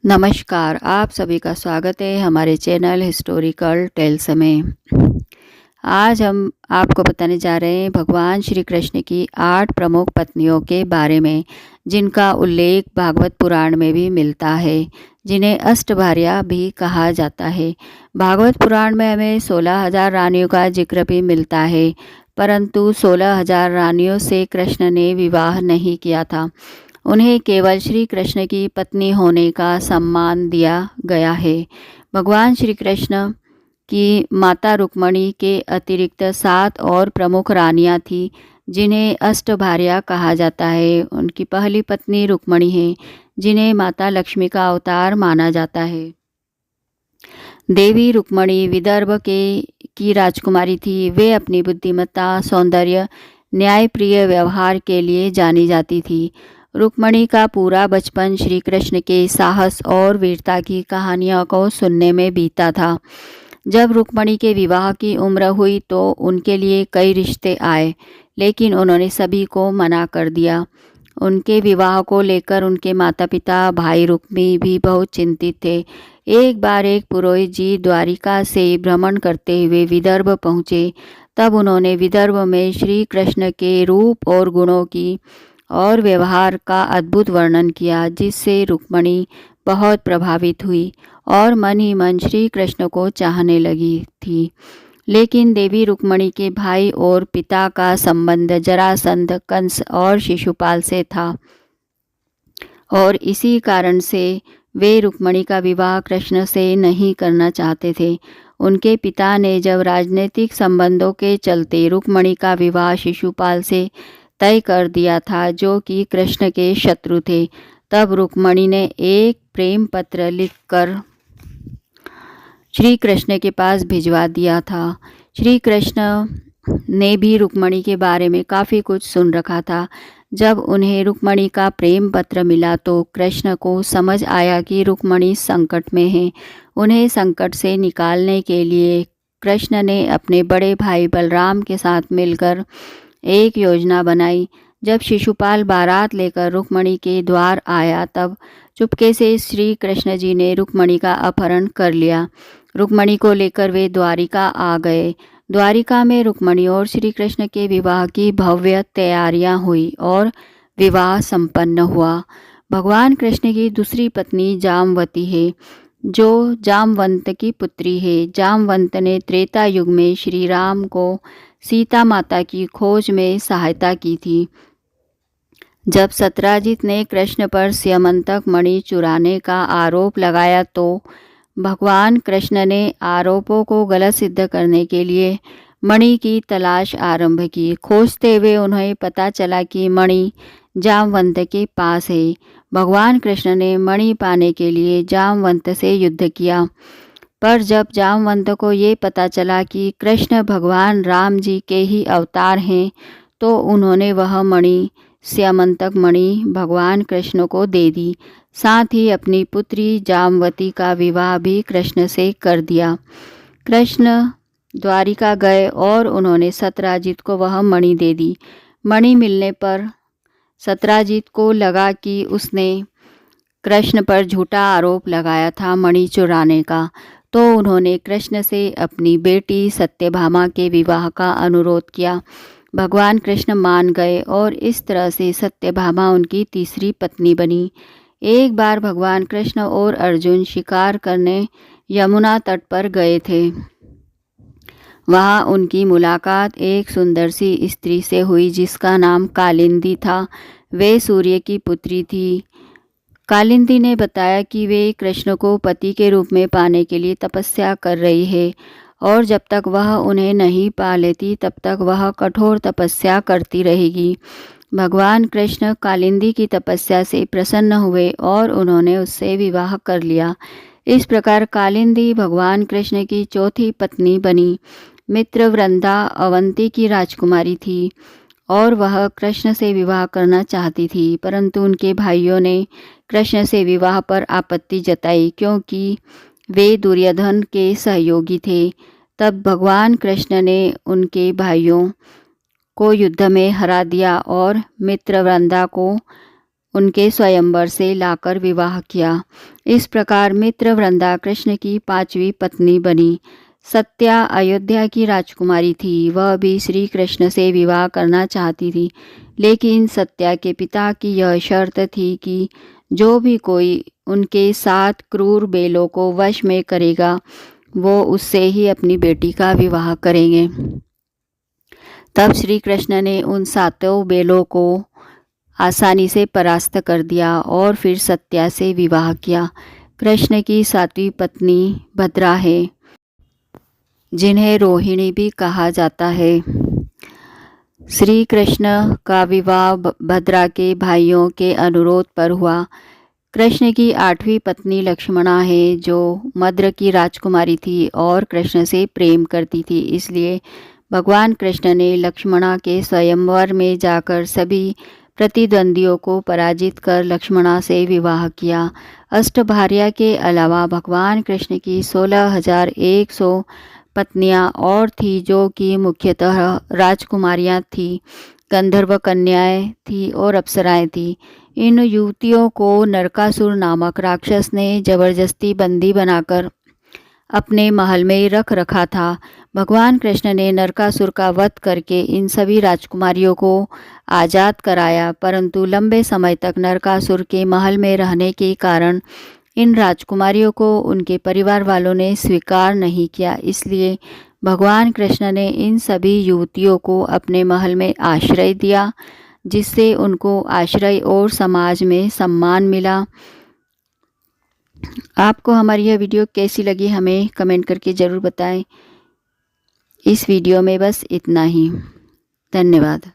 नमस्कार, आप सभी का स्वागत है हमारे चैनल हिस्टोरिकल टेल्स में। आज हम आपको बताने जा रहे हैं भगवान श्री कृष्ण की 8 प्रमुख पत्नियों के बारे में, जिनका उल्लेख भागवत पुराण में भी मिलता है, जिन्हें अष्टभार्या भी कहा जाता है। भागवत पुराण में हमें 16,000 रानियों का जिक्र भी मिलता है, परंतु 16,000 रानियों से कृष्ण ने विवाह नहीं किया था। उन्हें केवल श्री कृष्ण की पत्नी होने का सम्मान दिया गया है। भगवान श्री कृष्ण की माता रुक्मणी के अतिरिक्त 7 और प्रमुख रानियां थीं, जिन्हें अष्टभार्या कहा जाता है। उनकी पहली पत्नी रुक्मणी है, जिन्हें माता लक्ष्मी का अवतार माना जाता है। देवी रुक्मणी विदर्भ की राजकुमारी थी। वे अपनी बुद्धिमत्ता, सौंदर्य, न्यायप्रिय व्यवहार के लिए जानी जाती थी। रुक्मणी का पूरा बचपन श्री कृष्ण के साहस और वीरता की कहानियों को सुनने में बीता था। जब रुक्मणी के विवाह की उम्र हुई तो उनके लिए कई रिश्ते आए, लेकिन उन्होंने सभी को मना कर दिया। उनके विवाह को लेकर उनके माता पिता, भाई रुक्मी भी बहुत चिंतित थे। एक बार एक पुरोहित जी द्वारिका से भ्रमण करते हुए विदर्भ पहुँचे। तब उन्होंने विदर्भ में श्री कृष्ण के रूप और गुणों की और व्यवहार का अद्भुत वर्णन किया, जिससे रुक्मणी बहुत प्रभावित हुई और मन ही मन श्री कृष्ण को चाहने लगी थी। लेकिन देवी रुक्मणी के भाई और पिता का संबंध जरासंध, कंस और शिशुपाल से था, और इसी कारण से वे रुक्मणी का विवाह कृष्ण से नहीं करना चाहते थे। उनके पिता ने जब राजनीतिक संबंधों के चलते रुक्मणी का विवाह शिशुपाल से तय कर दिया था, जो कि कृष्ण के शत्रु थे, तब रुक्मणी ने एक प्रेम पत्र लिखकर श्री कृष्ण के पास भिजवा दिया था। श्री कृष्ण ने भी रुक्मणी के बारे में काफ़ी कुछ सुन रखा था। जब उन्हें रुक्मणी का प्रेम पत्र मिला तो कृष्ण को समझ आया कि रुक्मणी संकट में है। उन्हें संकट से निकालने के लिए कृष्ण ने अपने बड़े भाई बलराम के साथ मिलकर एक योजना बनाई। जब शिशुपाल बारात लेकर रुक्मणी के द्वार आया, तब चुपके से श्री कृष्ण जी ने रुक्मणी का अपहरण कर लिया। रुक्मणी को लेकर वे द्वारिका आ गए। द्वारिका में रुक्मणी और श्री कृष्ण के विवाह की भव्य तैयारियां हुई और विवाह संपन्न हुआ। भगवान कृष्ण की दूसरी पत्नी जामवती है, जो जामवंत की पुत्री है। जामवंत ने त्रेता युग में श्री राम को सीता माता की खोज में सहायता की थी। जब सत्यजित ने कृष्ण पर स्यमंतक मणि चुराने का आरोप लगाया तो भगवान कृष्ण ने आरोपों को गलत सिद्ध करने के लिए मणि की तलाश आरंभ की। खोजते हुए उन्हें पता चला कि मणि जामवंत के पास है। भगवान कृष्ण ने मणि पाने के लिए जामवंत से युद्ध किया, पर जब जामवंत को ये पता चला कि कृष्ण भगवान राम जी के ही अवतार हैं, तो उन्होंने वह मणि, स्यमंतक मणि, भगवान कृष्ण को दे दी। साथ ही अपनी पुत्री जामवती का विवाह भी कृष्ण से कर दिया। कृष्ण द्वारिका गए और उन्होंने सत्यजित को वह मणि दे दी। मणि मिलने पर सत्यजित को लगा कि उसने कृष्ण पर झूठा आरोप लगाया था मणि चुराने का, तो उन्होंने कृष्ण से अपनी बेटी सत्यभामा के विवाह का अनुरोध किया। भगवान कृष्ण मान गए और इस तरह से सत्यभामा उनकी तीसरी पत्नी बनी। एक बार भगवान कृष्ण और अर्जुन शिकार करने यमुना तट पर गए थे। वहाँ उनकी मुलाकात एक सुंदर सी स्त्री से हुई, जिसका नाम कालिंदी था। वे सूर्य की पुत्री थी। कालिंदी ने बताया कि वे कृष्ण को पति के रूप में पाने के लिए तपस्या कर रही है, और जब तक वह उन्हें नहीं पा लेती तब तक वह कठोर तपस्या करती रहेगी। भगवान कृष्ण कालिंदी की तपस्या से प्रसन्न हुए और उन्होंने उससे विवाह कर लिया। इस प्रकार कालिंदी भगवान कृष्ण की चौथी पत्नी बनी। मित्रवृंदा अवंती की राजकुमारी थी और वह कृष्ण से विवाह करना चाहती थी, परंतु उनके भाइयों ने कृष्ण से विवाह पर आपत्ति जताई, क्योंकि वे दुर्योधन के सहयोगी थे। तब भगवान कृष्ण ने उनके भाइयों को युद्ध में हरा दिया और मित्रवृंदा को उनके स्वयंवर से लाकर विवाह किया। इस प्रकार मित्र वृंदा कृष्ण की 5वीं पत्नी बनी। सत्या अयोध्या की राजकुमारी थी। वह भी श्री कृष्ण से विवाह करना चाहती थी, लेकिन सत्या के पिता की यह शर्त थी कि जो भी कोई उनके 7 क्रूर बेलों को वश में करेगा, वो उससे ही अपनी बेटी का विवाह करेंगे। तब श्री कृष्ण ने उन 7 बेलों को आसानी से परास्त कर दिया और फिर सत्या से विवाह किया। कृष्ण की 7वीं पत्नी भद्रा है, जिन्हें रोहिणी भी कहा जाता है। श्री कृष्ण का विवाह भद्रा के भाइयों के अनुरोध पर हुआ। कृष्ण की 8वीं पत्नी लक्ष्मणा है, जो मद्र की राजकुमारी थी और कृष्ण से प्रेम करती थी। इसलिए भगवान कृष्ण ने लक्ष्मणा के स्वयंवर में जाकर सभी प्रतिद्वंदियों को पराजित कर लक्ष्मणा से विवाह किया। अष्टभार्या के अलावा भगवान कृष्ण की 16,100 पत्नियां और थी, जो कि मुख्यतः राजकुमारियां थीं, गंधर्व कन्याएं थीं और अप्सराएं थीं। इन युवतियों को नरकासुर नामक राक्षस ने जबरदस्ती बंदी बनाकर अपने महल में रख रखा था। भगवान कृष्ण ने नरकासुर का वध करके इन सभी राजकुमारियों को आज़ाद कराया, परंतु लंबे समय तक नरकासुर के महल में रहने के कारण इन राजकुमारियों को उनके परिवार वालों ने स्वीकार नहीं किया। इसलिए भगवान कृष्ण ने इन सभी युवतियों को अपने महल में आश्रय दिया, जिससे उनको आश्रय और समाज में सम्मान मिला। आपको हमारी यह वीडियो कैसी लगी हमें कमेंट करके ज़रूर बताएं। इस वीडियो में बस इतना ही। धन्यवाद।